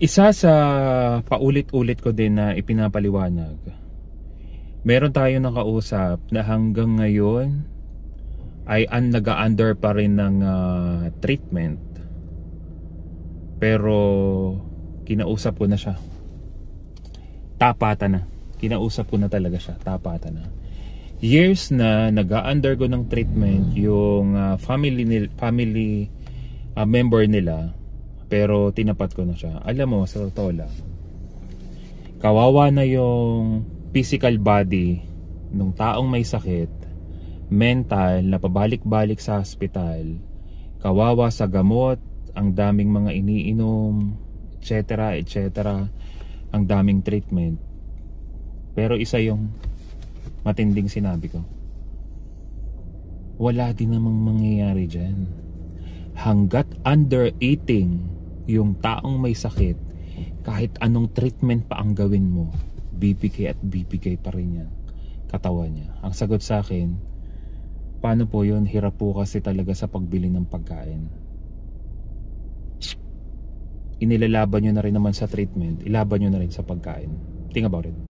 Isa sa paulit-ulit ko din na ipinapaliwanag, meron tayo nakausap na hanggang ngayon ay nag-a-under pa rin ng treatment. Pero kinausap ko na siya. Tapatan na. Kinausap ko na talaga siya. Tapatan na. Years na nag-a-undergo ng treatment yung family member nila, pero tinapat ko na siya. Alam mo, sa totoo lang, kawawa na yung physical body ng taong may sakit, mental na pabalik-balik sa hospital, kawawa sa gamot, ang daming mga iniinom, etc. etc. Ang daming treatment. Pero isa yung matinding sinabi ko, wala din namang mangyayari dyan. Hanggat under-eating yung taong may sakit, kahit anong treatment pa ang gawin mo, bibigay at bibigay pa rin niya katawan niya. Ang sagot sa akin, paano po yun? Hirap po kasi talaga sa pagbili ng pagkain. Inilalaban nyo na rin naman sa treatment, ilaban nyo na rin sa pagkain. Think about it.